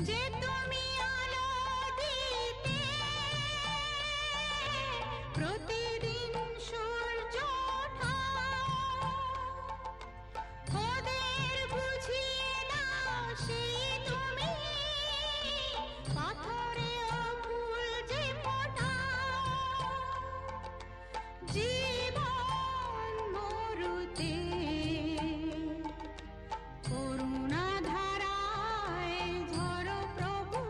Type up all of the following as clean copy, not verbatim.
যে তুমি আলো দিতে প্রতিদিন সূর্য ওঠা ওদের বুঝিয়ে দাও সেই তুমি পাথরে ফুল যে ফোটা জীবন মরুতে করুণা ধারায় ঝরো প্রভু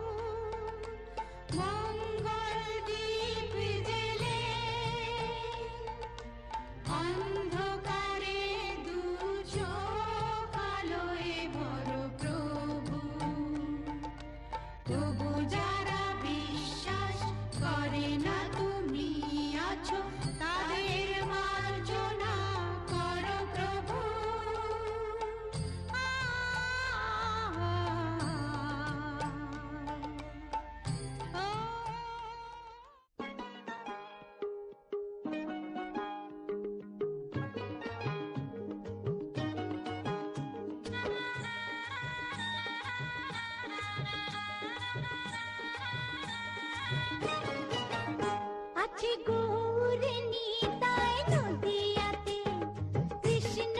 মঙ্গল দীপ জেলে অন্ধকারে দু চোখ আলোয় ভরো প্রভু তবু যারা বিশ্বাস করে না তুমি আছো তাদের মার্জনা করো প্রভু আছে গৌর নিতাই নদিয়াতে কৃষ্ণ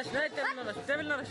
নড়াস না, টেবিল নড়াস, টেবিল নড়াস।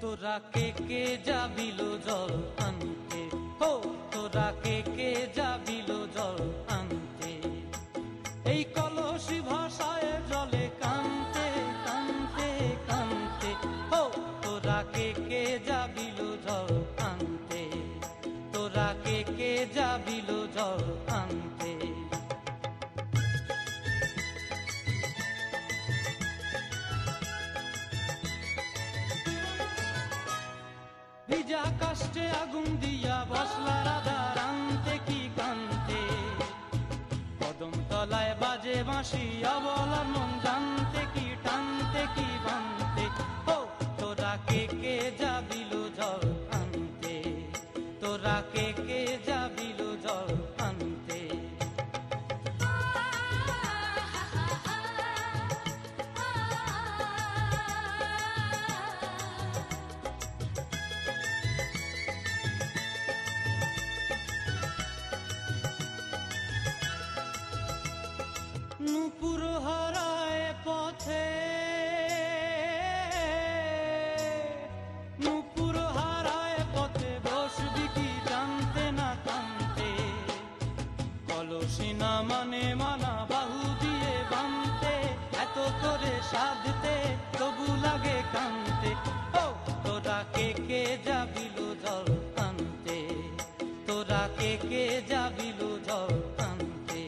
তোরা কে যাবিল জল আনতে, হো তোরা কে যাবিল জল আনতে, এই কলসি ভাষায় জলে কানতে কানতে কানতে, হো তোরা কে যাবিল জল আনতে, তোরা কে যাবিল জল আনতে। ভিজা কাষ্টে আগুন দিয়া বসলা রাধা রানতে কি কানতে, কদম তলায় বাজে বাঁশি অবলার মন জানতে কি টানতে কি বানতে, ও তোরা কে যাবিল জল আনতে, তোরা কে যাবিল জল আনতে। নূপুর হারায় পথে, নূপুর হারায় পথে বসবি কি জানতে না কানতে, কলসি না মানে মানা বাহু দিয়ে বানতে, এত করে সাধতে তবু লাগে কানতে, ও তোরা কে যাবিল জল আনতে, তোরা কে যাবিল জল আনতে।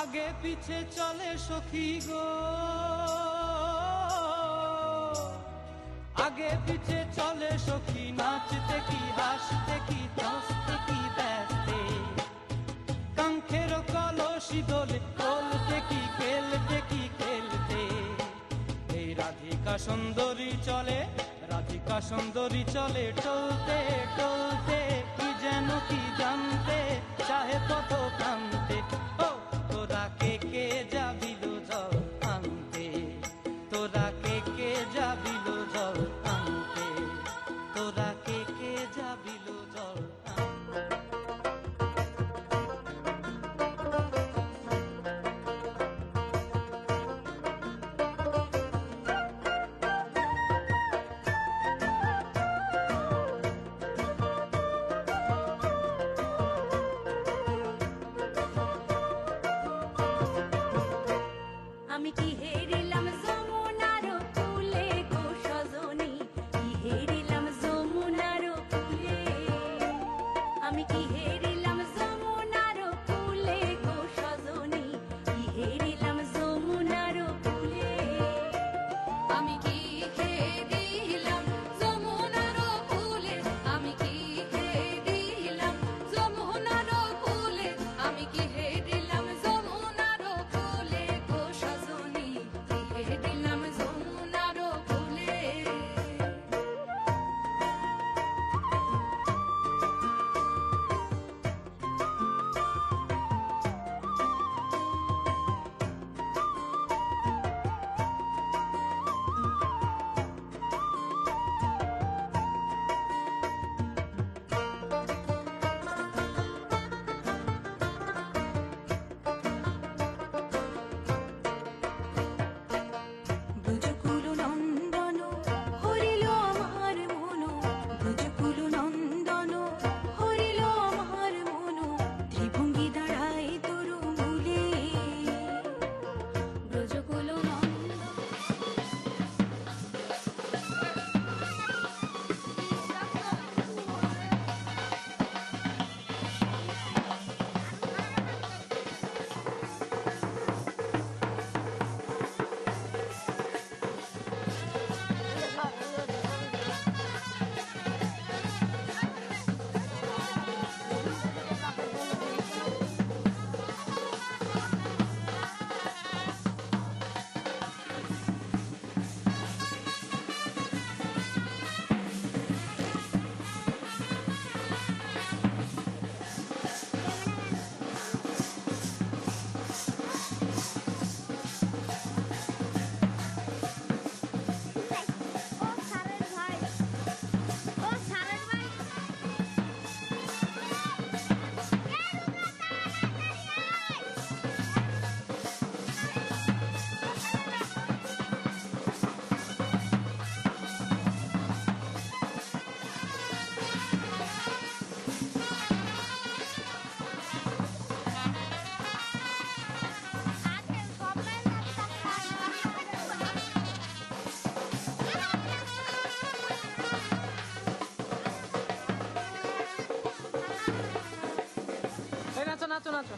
আগে পিছে চলে সখী গো, আগে পিছে চলে সখী, নাচতে কি হাসতে কি হাসতে কি ব্যস্তে, কাঙ্ক্ষের কলসি দোলে বলতে কি খেলতে কি খেলতে, এই রাধিকা সুন্দরী চলে, রাধিকা সুন্দরী চলে টলতে টলতে, কি যেন কি জানতে চাহে কত কান্তে, ও তোরা কে যাবিল জল আনতে, তোরা কে যাবিল জল আনতে, তোরা কে যাবিল জল আনতে। আমি কি হেরিলাম যমুনার কূলে গো সজনী, কি হেরিলাম যমুনার কূলে, আমি কি হেরিলাম যমুনার কূলে গো সজনী, কি হেরিলাম যমুনার কূলে, আমি কি হেরিলাম যমুনার কূলে, আমি কি হেরিলাম যমুনার কূলে, আমি কি হেরিলাম যমুনার কূলে গো সজনী, কি হেরিলাম যমুনার কূলে। নাচো।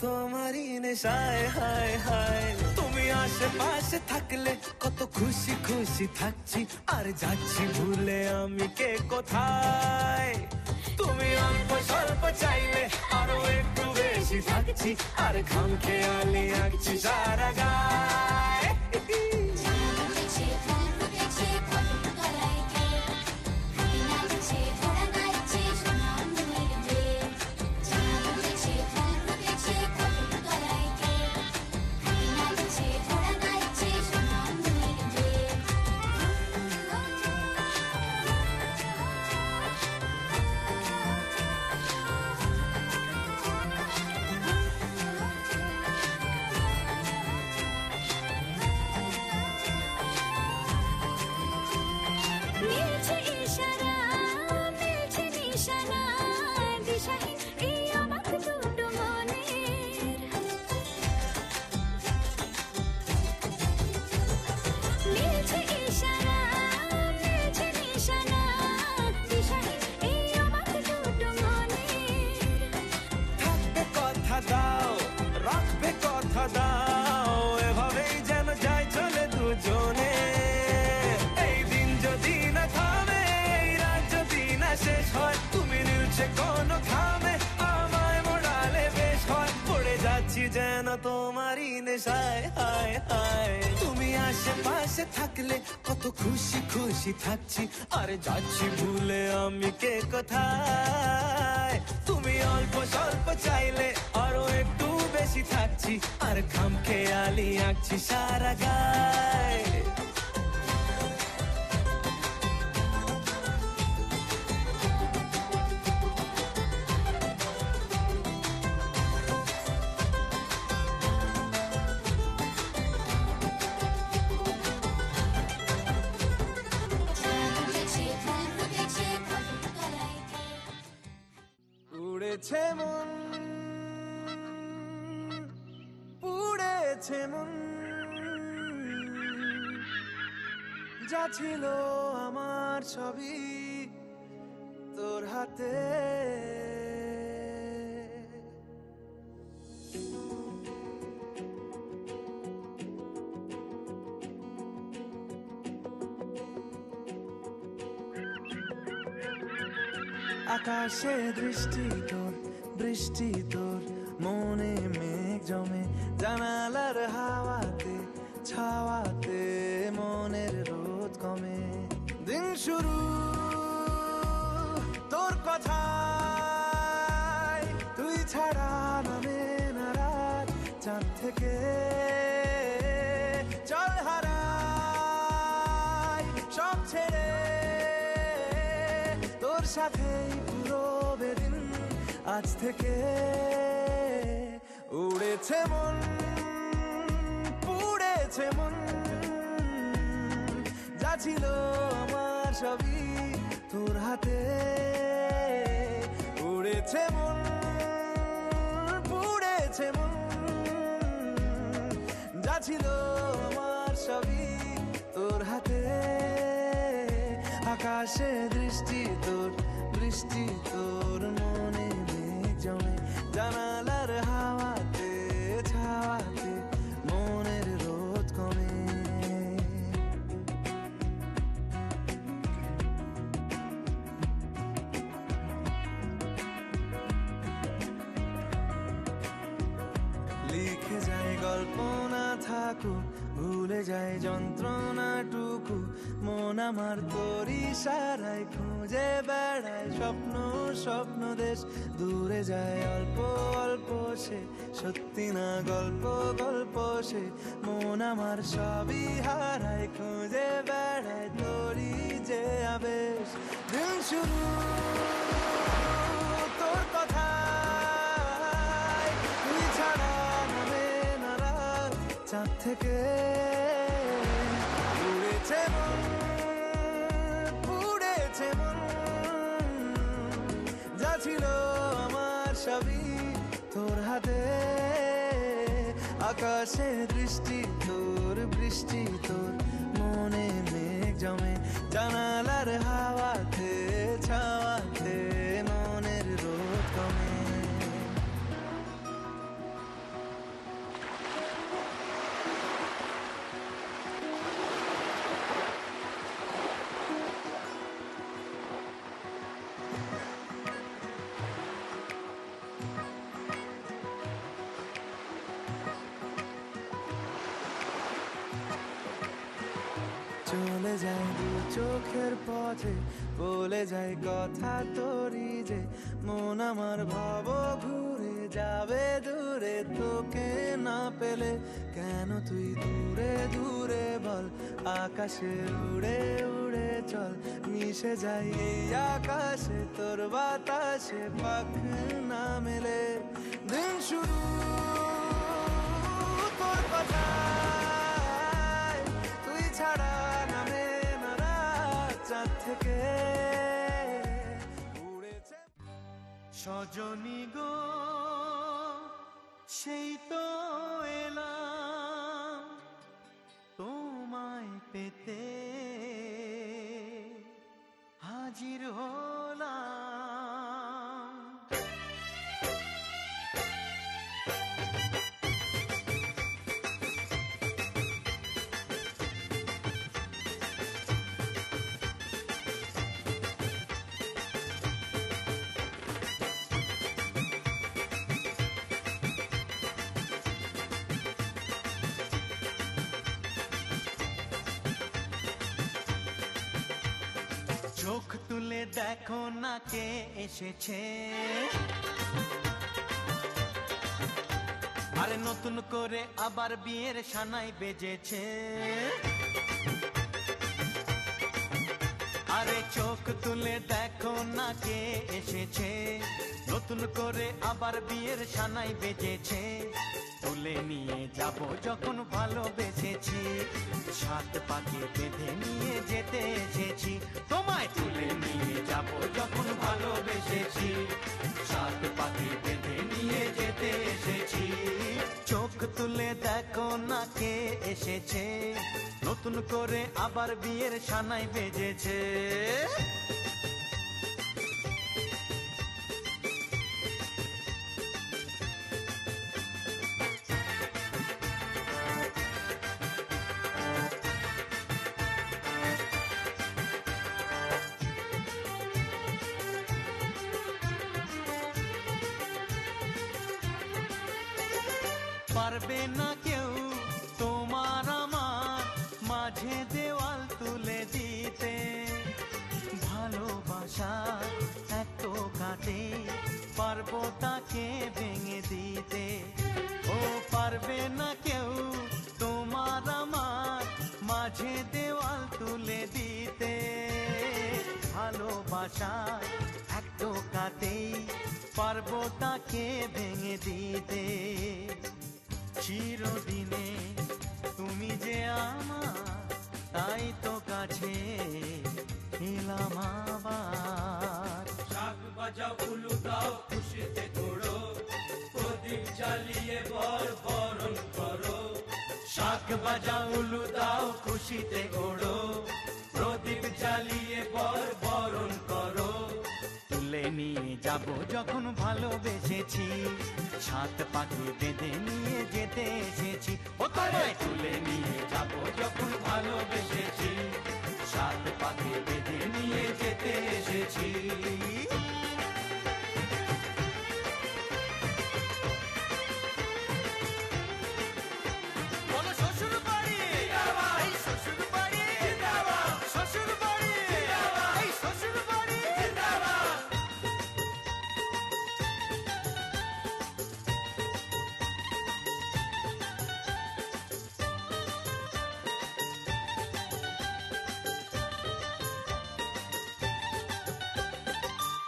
তোমারই নেশায়, হায় হায় তুমি আশেপাশে থাকলে কত খুশি খুশি থাকছি, আর যাচ্ছি ভুলে আমি কে কোথায়। তুমি অল্প স্বল্প চাইলে আরো একটু বেশি থাকছি, আর খাম খেয়ালি আঁকছি সারা গায়। মিলছে ইশারা, মিলছে নিশানা, দিশাহীন এই অবাক দুটো মনের। মিলছে ইশারা, মিলছে নিশানা, দিশাহীন এই অবাক দুটো মনের। থাকবে কথা দাও, রাখবে কথা দাও, এভাবেই যেন যায় চলে দুজনে। এই দিন যদি না থামে, এই রাত যদি না শেষ হয়, তুমি নিলছে কোনো খামে, আমায় মোড়ালে বেশ হয়। পড়ে যাচ্ছি যেন তোমারই নেশায়, হায় হায় তুমি আশেপাশে থাকলে কত খুশি খুশি থাকছি, আর যাচ্ছি ভুলে আমি কে কোথায়। তুমি অল্প স্বল্প চাইলে আরো একটু বেশি থাকছি, আর খাম খেয়ালি আঁকছি সারা গায়। উড়েছে মন, পুড়েছে মন, যা ছিল আমার ছবি তোর হাতে। আকাশে দৃষ্টি তোর, বৃষ্টি তোর, মনে মেঘ জমে, জানালার হাওয়াতে ছাওয়াতে মনের রোদ কমে। দিন শুরু তোর কথায়, তুই ছাড়া নামে না রাত, চাঁদ থেকে চল হারাই সব ছেড়ে, তোর সাথেই পুরো বেদিন আজ থেকে। উড়েছে মন, পুড়েছে মন, যা ছিল আমার সবই তোর হাতে। উড়েছে মন, পুড়েছে মন, যা ছিল আমার সবই তোর হাতে। আকাশে দৃষ্টি তোর, বৃষ্টি তোর, মনে মেঘ জমে, জানালার হাওয়াতে ছাওয়াতে মনের রোদ কমে। লিখে যায় গল্প না থাকুক, ভুলে যায় যন্ত্রণাটুকু, মন আমার তোর ইশারায় খুঁজে বেড়ায় স্বপ্ন স্বপ্ন দেশ। দূরে যায় অল্প অল্প সে, সত্যি না গল্প গল্প সে, মন আমার সবই হারায় খুঁজে বেড়ায় তোরই যে আবেশ। দিন শুরু তোর কথায়, তুই ছাড়া নামে না রাত, চাঁদ থেকে উড়েছে মন, পুড়েছে মন, যা ছিল আমার সবই তোর হাতে। আকাশে দৃষ্টি তোর, বৃষ্টি তোর, মনে মেঘ জমে, জানালার হাওয়াতে ছাওয়াতে মনের রোদ কমে। চলে যায় দু চোখের পথে, বলে যায় কথা তোরই যে, মন আমার ভাব ঘুরে যাবে দূরে তোকে না পেলে। কেন তুই দূরে দূরে বল, আকাশে উড়ে উড়ে চল, মিশে যাই এই আকাশে তোর বাতাসে, পাখ না মেলে। দিন শুরু তোর কথায়, তুই ছাড়া নামে না রাত, চাঁদ থেকে উড়েছে। সজনী গো সেই তো এলাম তোমায় পেতে, হাজির হলাম। চোখ তুলে দেখো না কে এসেছে, আরে নতুন করে আবার বিয়ের সানাই বেজেছে। আরে চোখ তুলে দেখো না কে এসেছে, নতুন করে আবার বিয়ের সানাই বেজেছে। তুলে নিয়ে যাব যখন ভালোবেসেছি, সাত পাকে বেঁধে নিয়ে যেতে এসেছি। তোমায় তুলে নিয়ে যাব যখন ভালোবেসেছি, সাত পাকে বেঁধে নিয়ে যেতে এসেছি। চোখ তুলে দেখো না কে এসেছে, নতুন করে আবার বিয়ের সানাই বেজেছে। পারবে না কেউ তোমার আমার মাঝে দেওয়াল তুলে দিতে, ভালোবাসা এত কাটে পারবো তাকে ভেঙে দিতে। ও পারবে না কেউ তোমার আমার মাঝে দেওয়াল তুলে দিতে, ভালোবাসা এত কাটেই পারবো তাকে ভেঙে দিতে। চিরদিনে তুমি যে আমার, তাই তো কাছে এলাম আবার। শাক বাজাও উলু দাও খুশিতে ঘোড়ো, প্রদীপ জ্বালিয়ে বরণ করো। শাক বাজাও উলু দাও খুশিতে ওড়ো, প্রদীপ জ্বালিয়ে বরণ করো। তুলে নিয়ে যাব যখন ভালোবেসেছি, সাত পাকে বেঁধে নিয়ে যেতে এসেছি। ও তোমায় তুলে নিয়ে যাব যখন ভালোবেসেছি, সাত পাকে বেঁধে নিয়ে যেতে এসেছি। বলো শ্বশুর বাড়ি, এই শ্বশুর বাড়ি, শ্বশুর বাড়ি, এই শ্বশুর বাড়ি।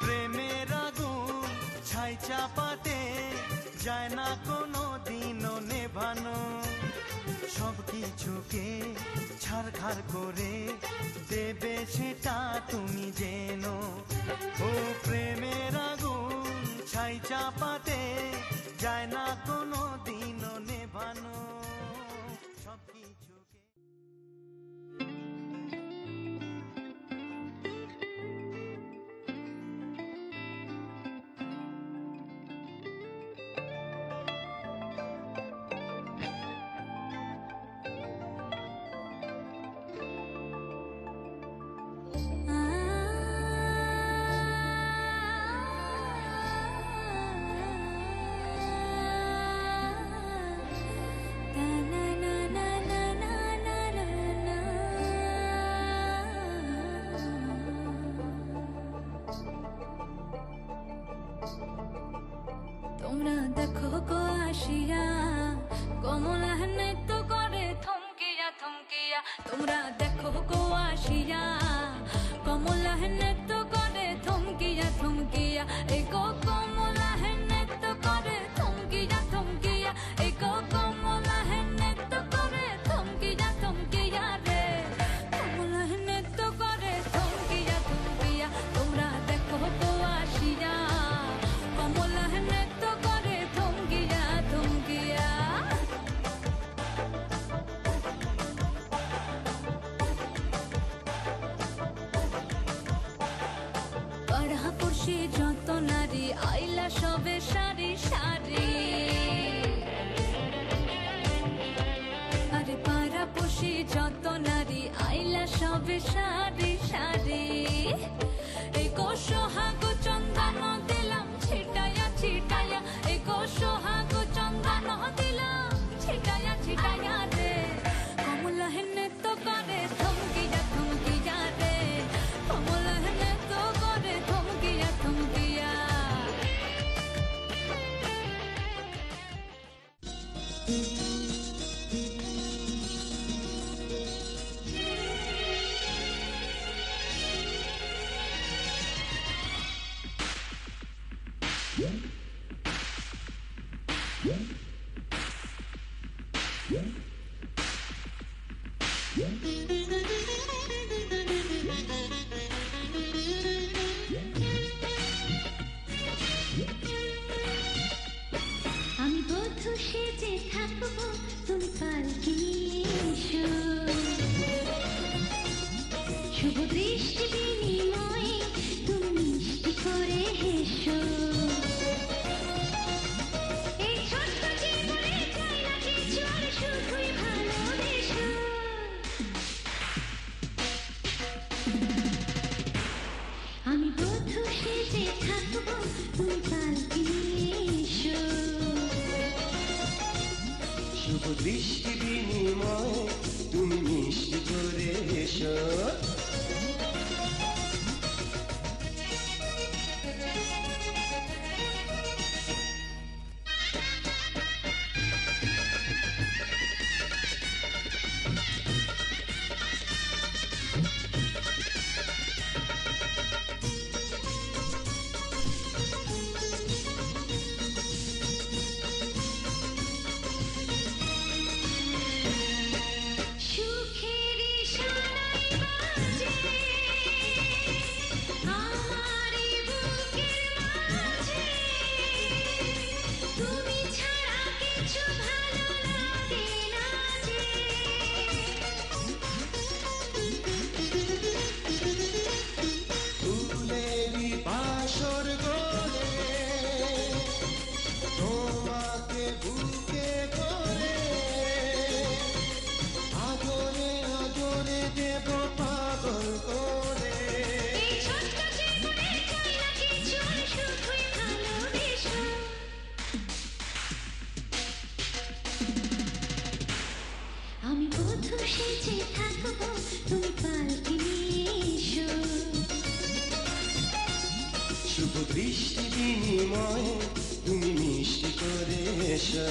প্রেমের আগুন ছাই চাপাতে যায় না কোনো দিনও নেভানো, সব কিছুকে ছাড়খাড় করে দেবে সেটা তুমি জেনো। ও প্রেমের আগুন ছাই চাপাতে যায় না কোনো দিনও নেভানো, সব কিছুকে। आ তোমরা দেখো গো আসিয়া কমলা নৃত্য করে থমকিয়া থমকিয়া তোমরা দেখো গো আসিয়া কমলা নৃত্য করে থমকিয়া থমকিয়া এই গো কমলা নৃত্য করে থমকিয়া থমকিয়া এই গো কমলা নৃত্য করে থমকিয়া থমকিয়া রে কমলা নৃত্য করে থমকিয়া থমকিয়া তোমরা দেখো গো আসিয়া কমলা নৃত্য করে থমকিয়া থমকিয়া পাড়াপড়শি যত নারী আইলা সবে সারি সারি আরে পাড়াপড়শি যত নারী আইলা সবে সারি সারি এই গো সোহাগ চন্দন দিলাম ছিটায়া ছিটায়া এই গো সোহাগ চন্দন দিলাম ছিটায়া ছিটায়া রে কমলা নৃত্য করে থমকিয়া থমকিয়া রে কমলা নৃত্য করে থমকিয়া থমকিয়া আমি বধূ সেজে থাকবো তুমি পালকি এসো শুভ দৃষ্টি বিনিময়ে তুমি মিষ্টি করে হেসো এই ছোট্ট জীবনে চাই না কিছু আর শুধুই ভালোবেসো আমি বধূ সেজে থাকবো তুমি পালকি এসো শুভ দৃষ্টি বিনিময় তুমি মিষ্টি করে এসো সুখেরি সোনাই বাজে আমারি বুকের মাঝে তুমি ছাড়া কিছু ভালো লাগে না যে ফুলেরই বাসর গলে তোমাকে বুকে করে আদরে আদরে দেব পাগল করে এই ছোট্ট জীবনে চাই না কিছু আর শুধুই ভালোবেসো আমি বধূ সেজে থাকবো তুমি পালকি এসো শুভ দৃষ্টি বিনিময় তুমি মিষ্টি করে এসো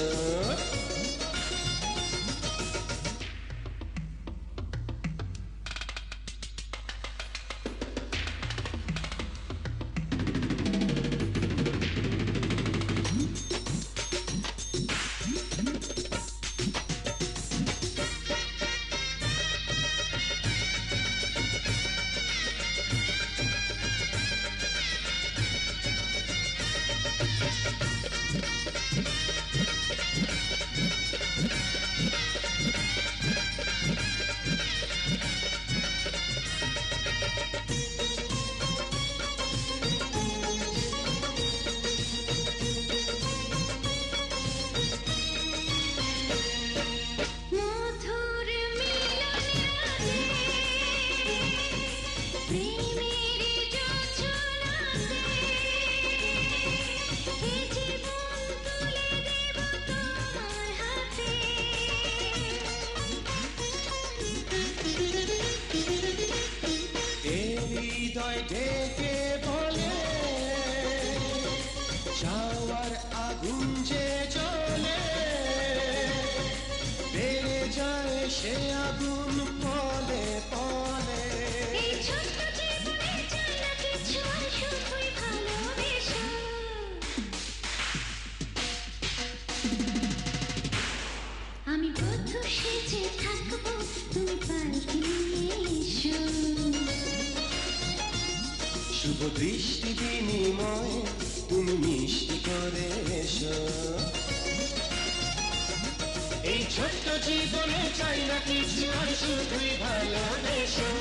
মধুর মিলনে রাতে প্রেমের যোছনাতে এই জীবন তুলে দেব তোমার হাতে এই হৃদয় ডেকে বলে চাওয়ার আগুন যে জ্বলে বেড়ে যায় সে আগুন পলে পলে। এই ছোট্ট জীবনে চাই না কিছু আর শুধুই ভালোবেসে। আমি বধূ সেজে থাকবো, তুমি পালকি নিয়ে এসো। শুভ দৃষ্টি বিনিময় তুমি মিষ্টি করে এসো। এই ছোট্ট জীবনে চাই না কিছু আর শুধুই ভালোবেসো।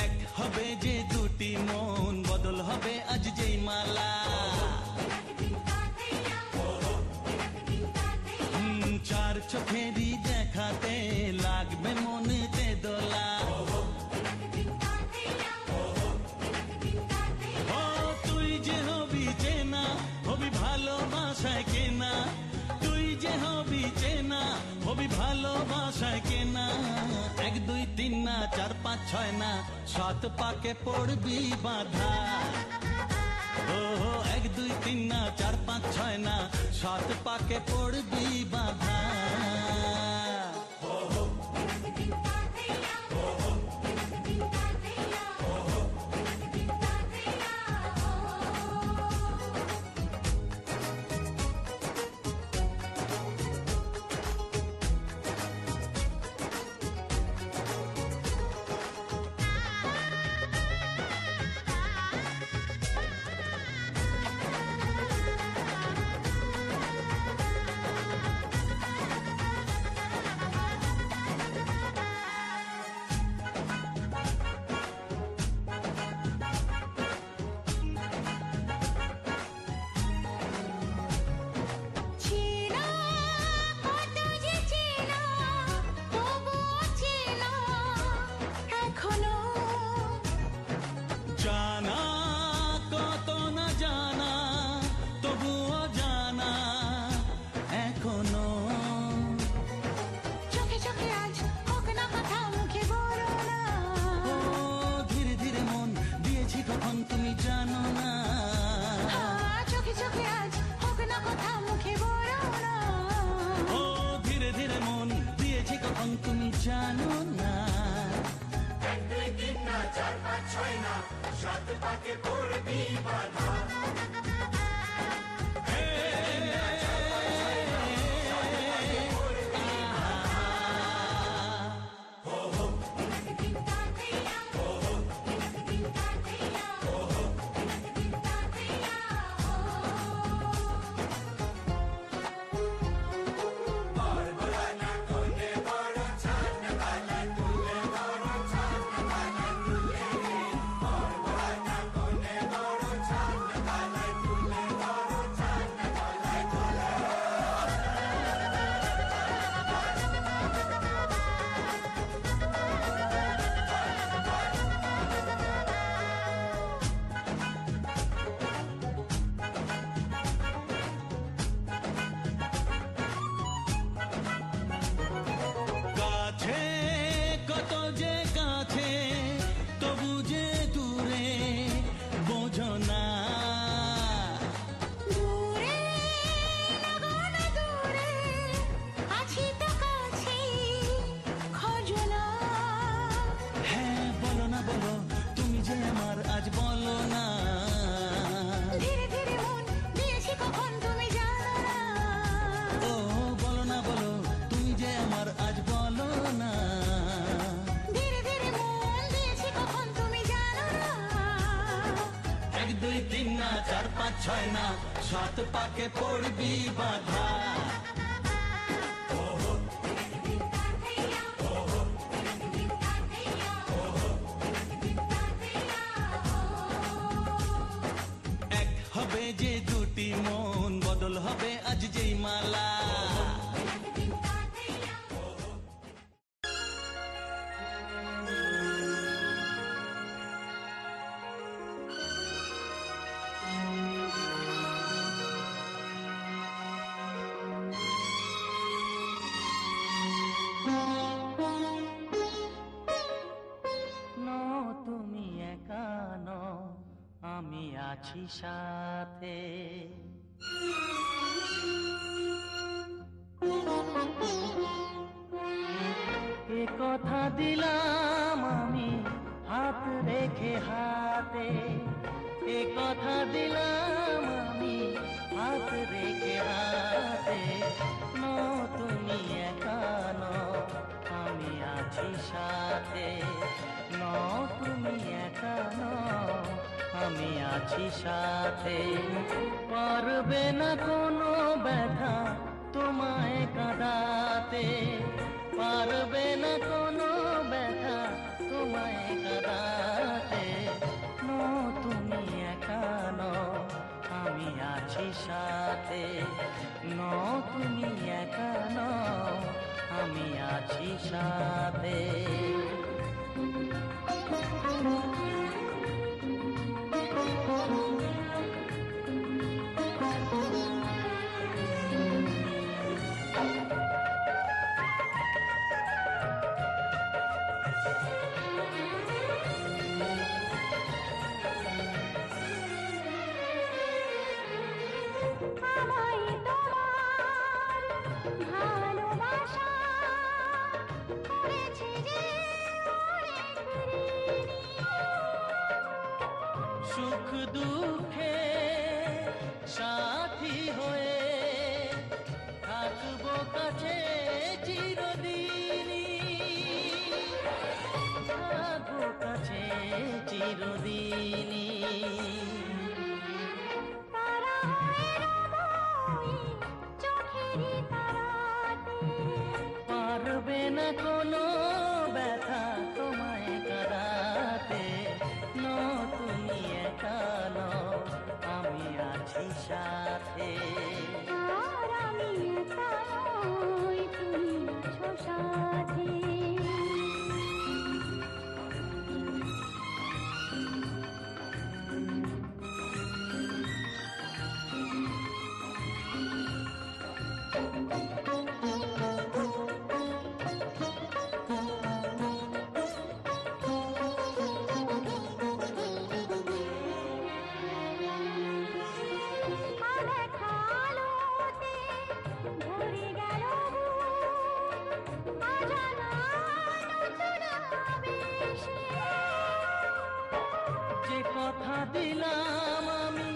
এক হবে যে দুটি মন, বদল হবে আজ যেই মালা। চার চোখেরই দেখাতে লাগবে মনেতে দোলা। ও তুই যে হবি চেনা, হবি ভালোবাসায় কেনা। তুই যে হবি চেনা, হবি ভালোবাসায় কেনা। 1 2 3 না 4 5 6 না 7 পাকে পড়বি বাধা। ও 1 2 3 না 4 5 6 না 7 পাকে পড়বি বাধা। চেনা কত যে চেনা, তবুও চেনা এখনো। জানা কত না জানা, তবুও জানা এখনো। চোখে চোখে আজ হোক না কথা, মুখে বলো না। ও ধীরে ধীরে মন দিয়েছি কখন তুমি জানো না। চোখে চোখে আজ হোক না কথা, মুখে বলো না। ও ধীরে ধীরে মন দিয়েছি কখন তুমি জানো না। 1 2 3 না 4 5 6 না 7 পাকে পড়বি বাধা। কাছে কত যে কাছে, তবু যে দূরে বোঝো না। দূরে লাগানো দূরে, আছি তো কাছে খোঁজো না। হ্যাঁ বলো না বলো, তুমি যে আমার আজ বলো না। ধীরে ধীরে মন দিয়েছি কখন তুমি জানো না। ও বলো না বলো, তুমি যে আমার আজ বলো না। ধীরে ধীরে মন দিয়েছি কখন তুমি জানো না। 1 2 3 না 4 5 6 না 7 পাকে পড়বি বাধা। সাথে। এ কথা দিলাম আমি হাত রেখে হাতে, এ কথা দিলাম আমি হাত রেখে হাতে। তুমি একা নও, আমি আছি সাথে। তুমি একা নও, আমি আছি সাথে। পারবে না কোনো ব্যথা তোমায় কাঁদাতে, পারবে না কোনো ব্যথা তোমায় কাঁদাতে। তুমি একা নও, আমি আছি সাথে। তুমি একা নও, আমি আছি সাথে। সুখ দুঃখে সাথী হয়ে থাকবো কাছে চিরদিনই, থাকবো কাছে চিরদিনই। পারবে না কোনো ব্যথা তোমায় কাঁদাতে। তুমি একা নও, আমি আছি সাথে। আমি একা নই, তুমি আছো সাথে। যে কথা দিলাম আমি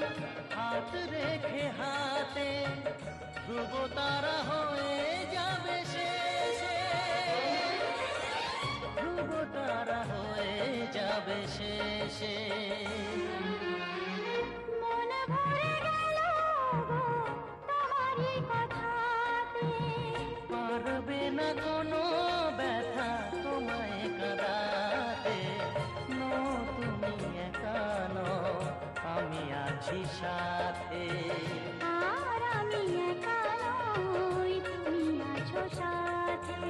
হাত রেখে হাতে, ধ্রুব তারা হয়ে যাবে শেষে, ধ্রুব তারা হয়ে যাবে শেষে। মন ভরে গেল গো তোমারই কথাতে। পারবে না কোনো ব্যথা তোমায় কাঁদাতে। তুমি একা নও, আমি আছি সাথে। আর আমি একা নই, তুমি আছো সাথে।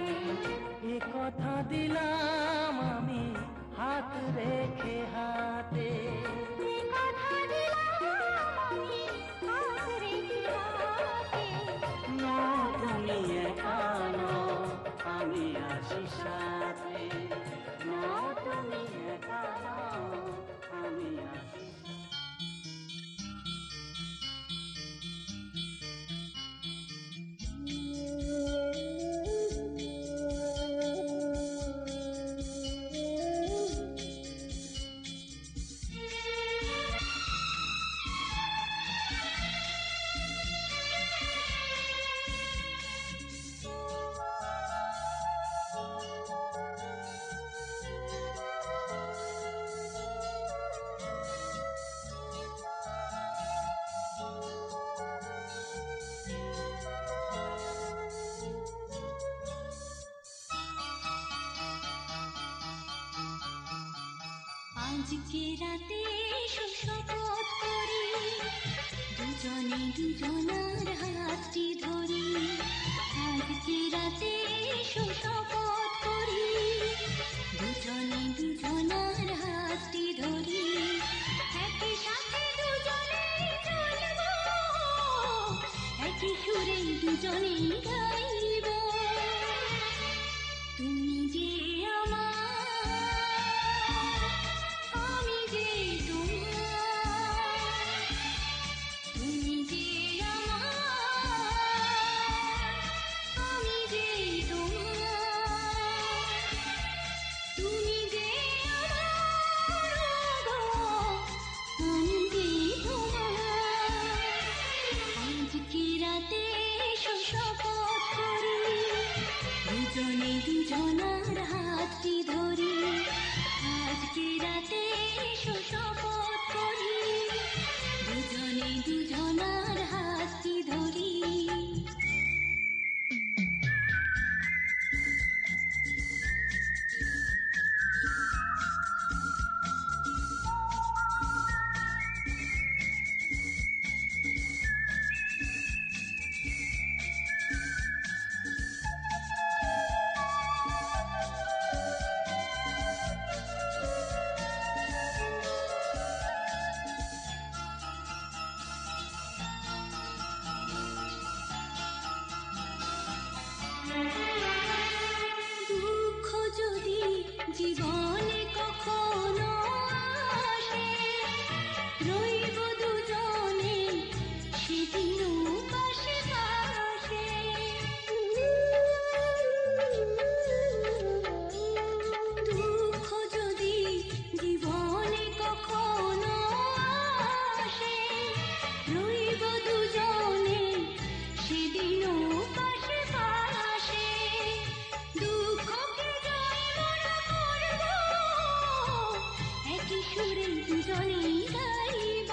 এ কথা দিলাম আমি হাত রেখে হাতে, এ কথা দিলাম আমি হাত রেখে হাতে। তুমি একা নও, আমি আছি সাথে। তুমি একা নও, আমি আছি। আজকে রাতে শপথ করি, দুজনে দুজনার হাতটি ধরি। আজকে রাতে শপথ করি, দুজনে দুজনার হাতটি ধরি। একই সাথে দুজনে চলবো, একই সুরে দুজনে গাইব। তুমি যে আমার, আমি যে তোমার, আজকে রাতে শপথ করি দুজনে দুজনার হাতটি ধরি আজকে রাতে শপথ করি দুজনে দুজনার হাতটি ধরি দুঃখ যদি জীবনে কখনো আসে রইব দুজনে সেদিন পাশে পাশে দুঃখ যদি জীবনে কখনো আসে রইব দুজনে সেদিন পাশে পাশে দুঃখকে জয় মনে করব একই সুরে দুজনেই গাইব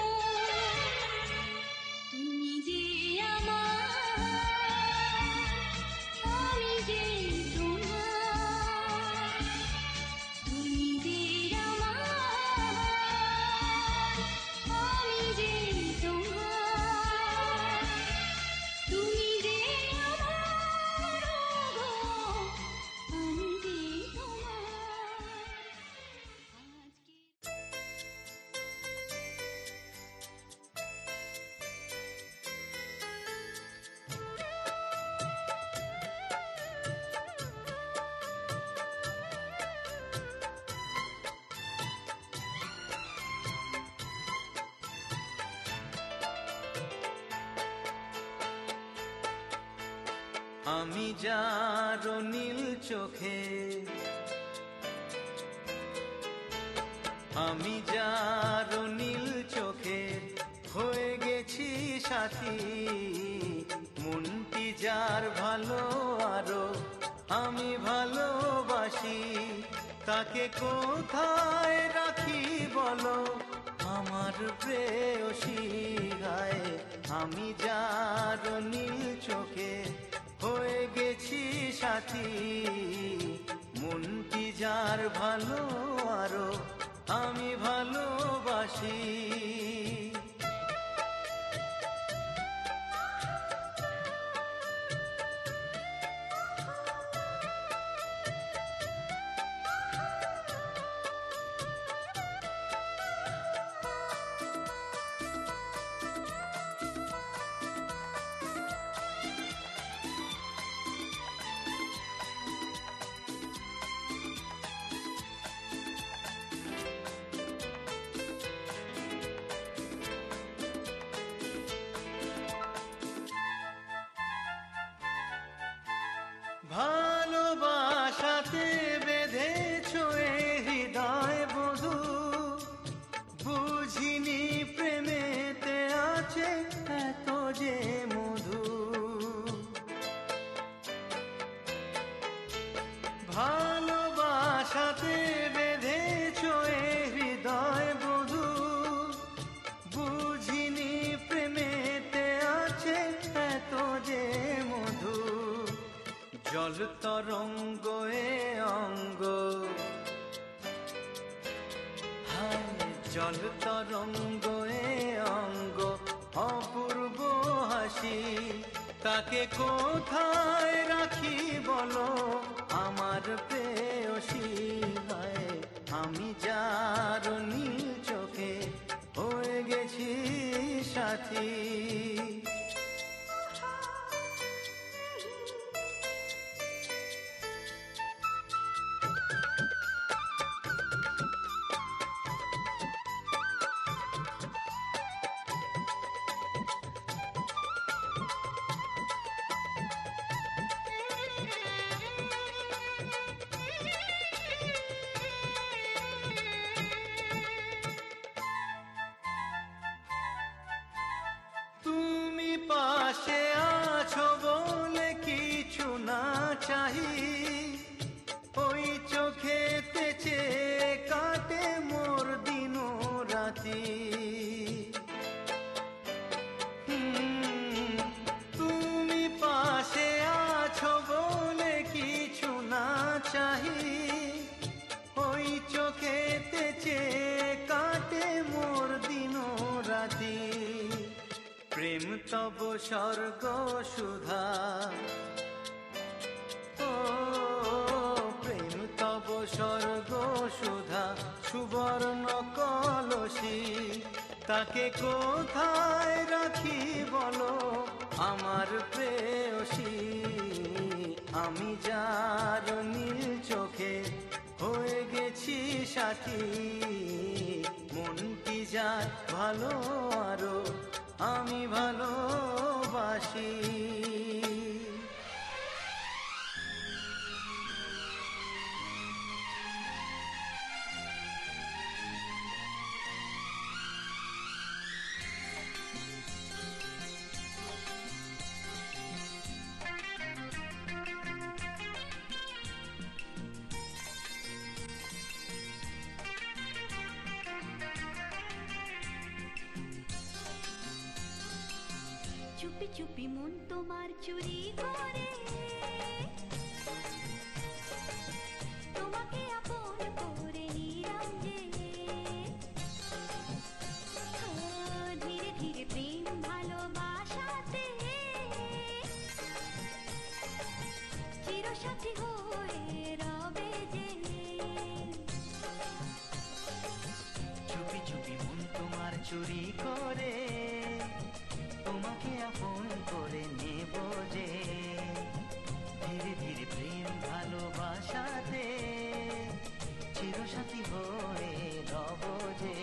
তুমি যে আমার আমি যে তোমার তুমি যে আমার আমি যে তোমার তুমি যে আমার গো আমি যে তোমার আজকে আমি যার নীল চোখে আমি যার নীল চোখে হয়ে গেছি সাথী মনটি যার ভালো আরো আমি ভালোবাসি তাকে কোথায় রাখি বলো আমার প্রেয়সী গায়ে আমি যার নীল চোখে হয়ে গেছি সাথী মনটি যার ভালো আরো আমি ভালোবাসি ভালোবাসাতে বেঁধেছ এ হৃদয় বধূ বুঝিনি প্রেমেতে আছে এত যে মধু ভালোবাসাতে বেঁধেছ এ হৃদয় বধূ বুঝিনি প্রেমেতে আছে এত যে মধু জল তরঙ্গ এ অঙ্গ হায় জল তরঙ্গ এ অঙ্গ অপূর্ব হাসি তাকে কোথায় রাখি বলো আমার প্রেয়সী হয় আমি যার নীল চোখে হয়ে গেছি সাথী তব স্বর্গ সুধা, ও প্রেম তব স্বর্গ সুধা, সুবর্ণ কলসি তাকে কোথায় রাখি বলো আমার প্রেয়সী। আমি যার নীল চোখে হয়ে গেছি সাথী, মনটি যার ভালো আরো আমি ভালোবাসি। চুপি চুপি মন তোমার চুরি করে, তোমাকে আপন করে নিলাম যে। ধীরে ধীরে প্রেম ভালোবাসাতে চিরসাথী হয়ে রবে যে। চুপি চুপি মন তোমার চুরি করে, তোমাকে আপন করে নেব যে। ধীরে ধীরে প্রেম ভালোবাসাতে চিরসাথী হয়ে রব যে।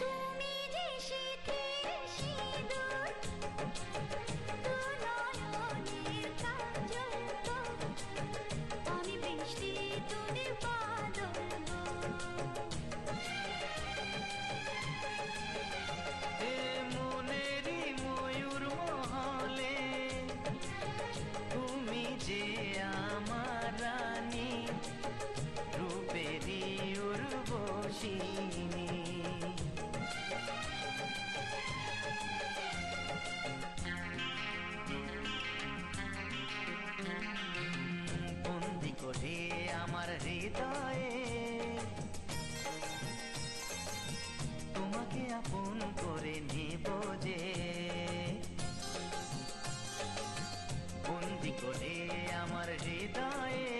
তুমি যে শীতের সিঁদুর, দু নয়নের কাজল গো, আমি বৃষ্টি তুমি বাদল গো। এ মনেরই ময়ূর মহলে তুমি যে আমার রানী, রূপেরই উর্বশিনী। বন্দি করে আমার হৃদয়ে তোমাকে আপন করে নেব যে। বন্দি করে আমার হৃদয়ে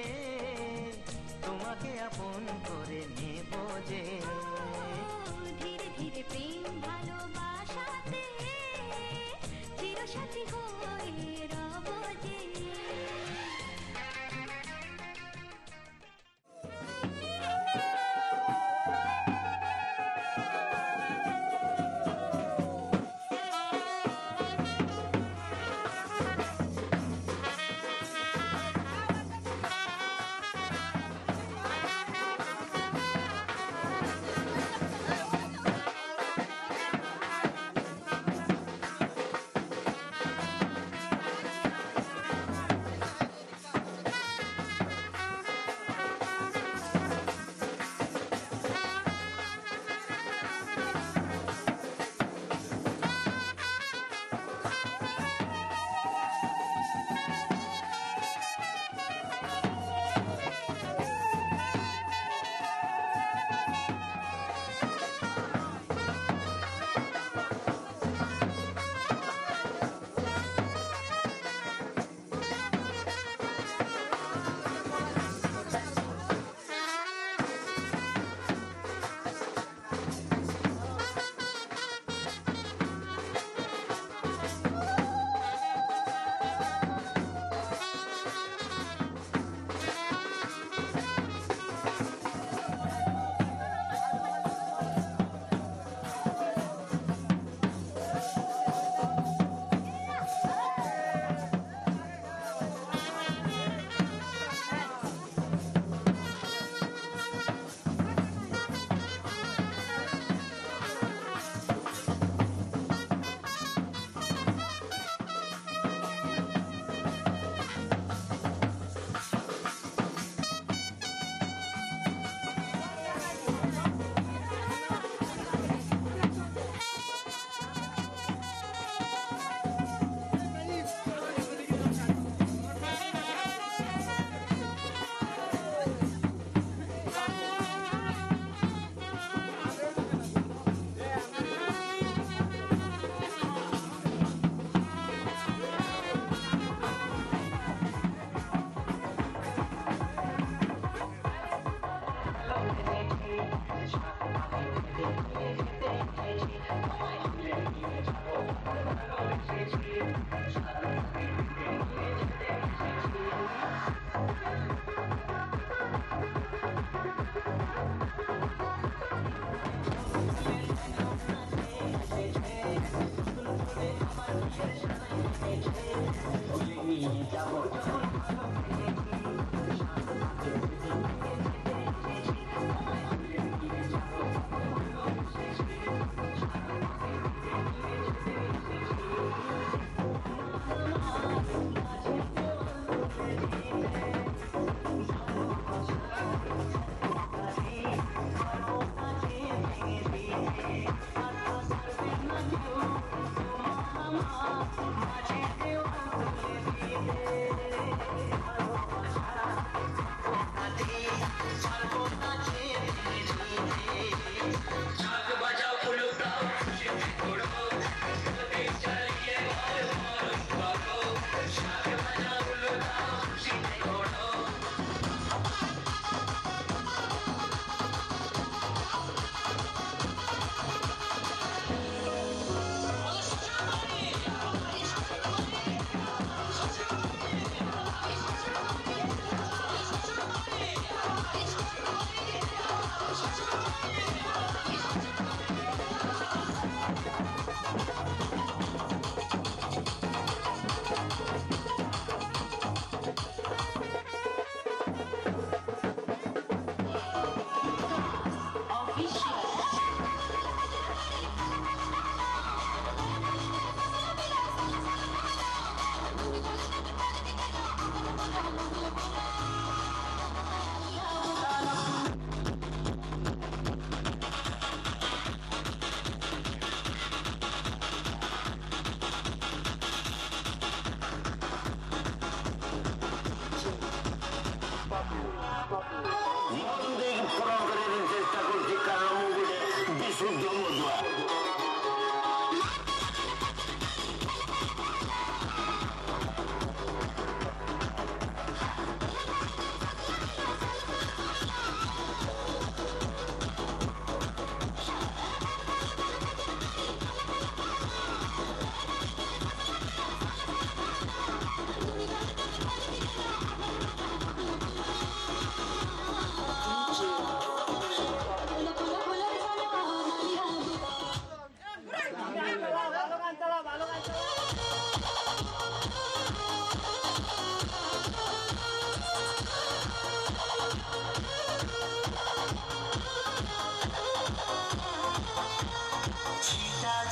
তোমাকে আপন করে নেব যে। ধীরে ধীরে প্রেম ভালোবাসাতে চিরসাথী হয়ে রব যে। নিয়ে যাবো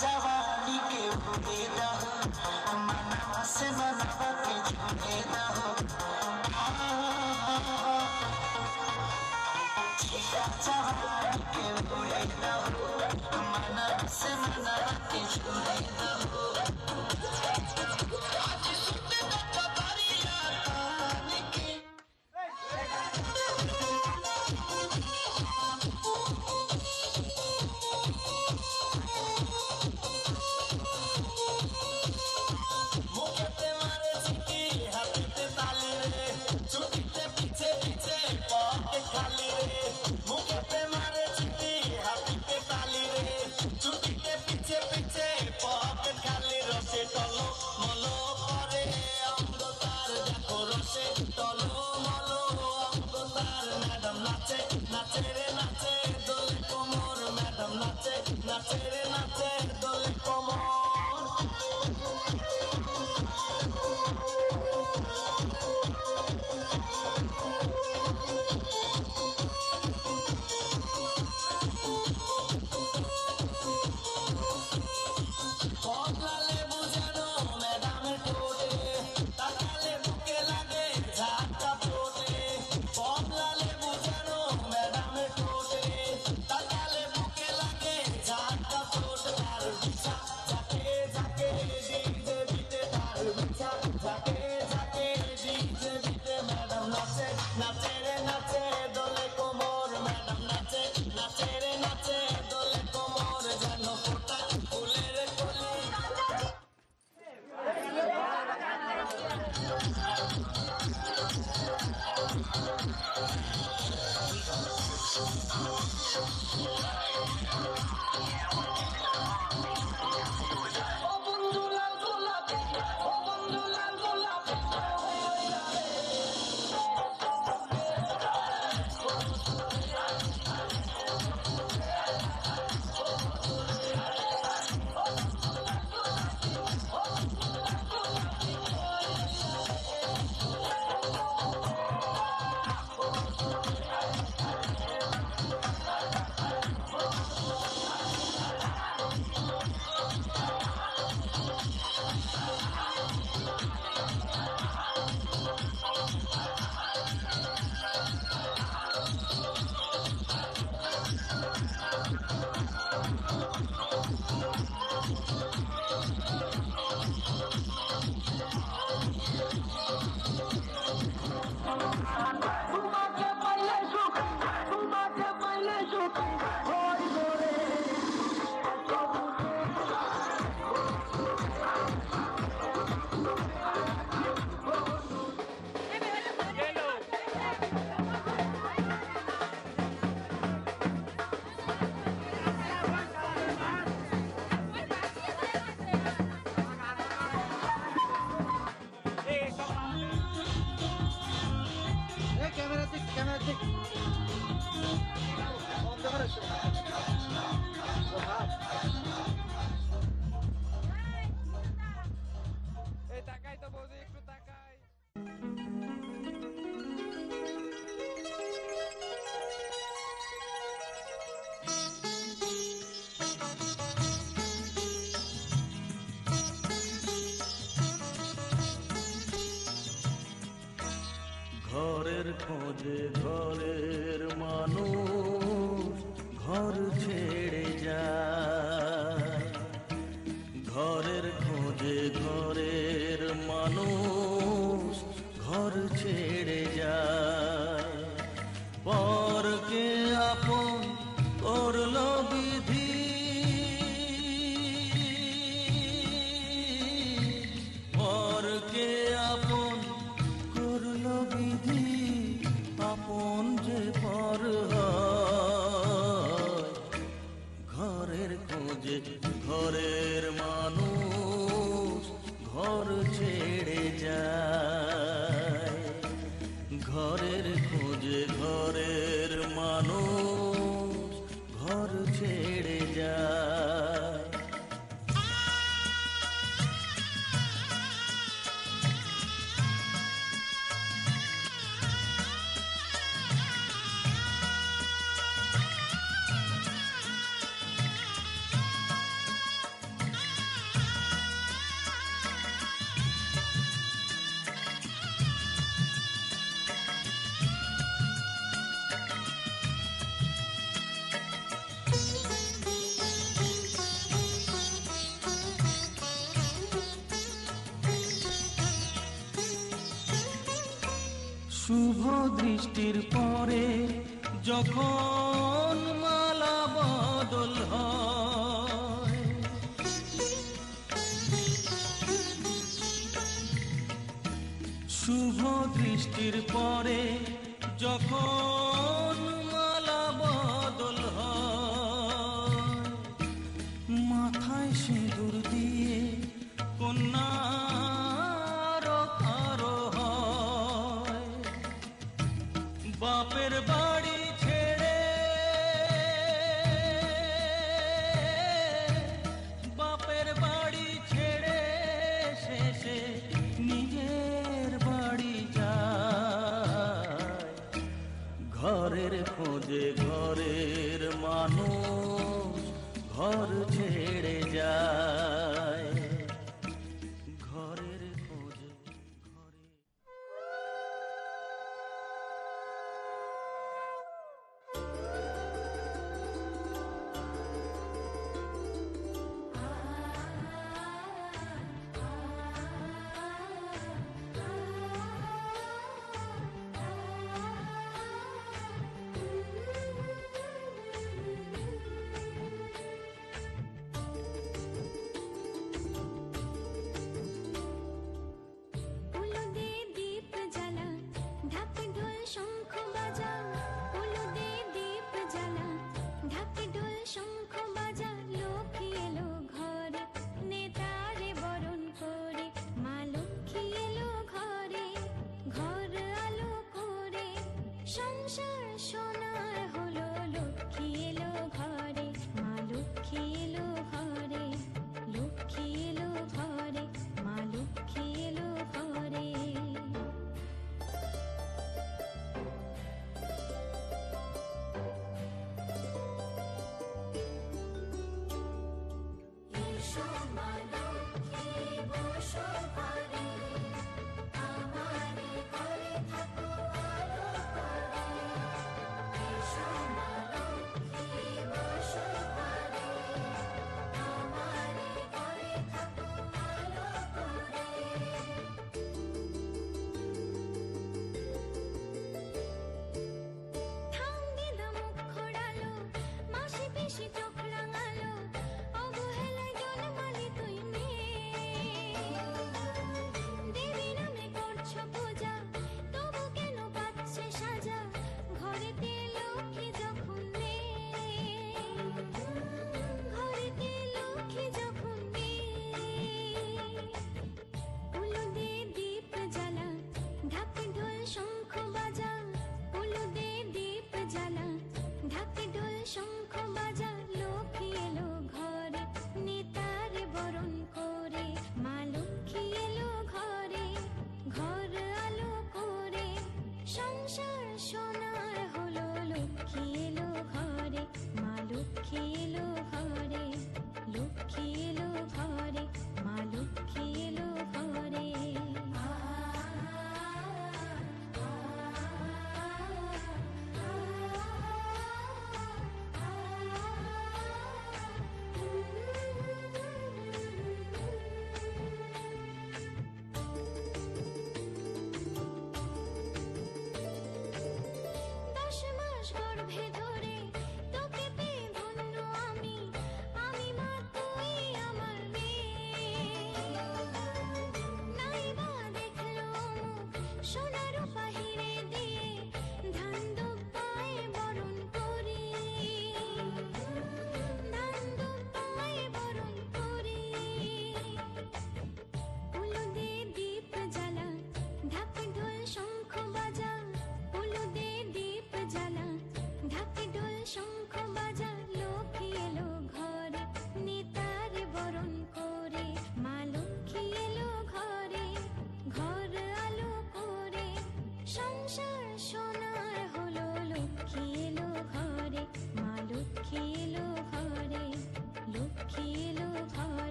जवानी के भूले दहो मनवा से मनवा के जुड़े दहो जीता जवानी के भूले दहो मनवा से मनवा के जुड़े दहो पीछे पीछे খোঁজে ঘরের মানুষ ঘর ছেড়ে যায়, ঘরের খোঁজে ঘরের মানুষ ঘর ছেড়ে যায়। পরকে আপন করলো বিধি, পরকে আপন করলো বিধি, আপন যে পর হয়। ঘরের খোঁজে ঘরের মানুষ ঘর ছেড়ে যায়, ঘরের খোঁজে ঘরের মানুষ ঘর ছেড়ে যায়। শুভ দৃষ্টির পরে যখন মালা বদল হয়, শুভ দৃষ্টির পরে যখন মালা বদল হয়, মাথায় সিঁদুর দিয়ে কন্যা বাপের বাড়ি ছেড়ে, বাপের বাড়ি ছেড়ে শেষে নিজের বাড়ি যায়। ঘরের খোঁজে ঘরের মানুষ ঘর ছেড়ে যায়, ঘরের খোঁজে ঘরে। ভেদর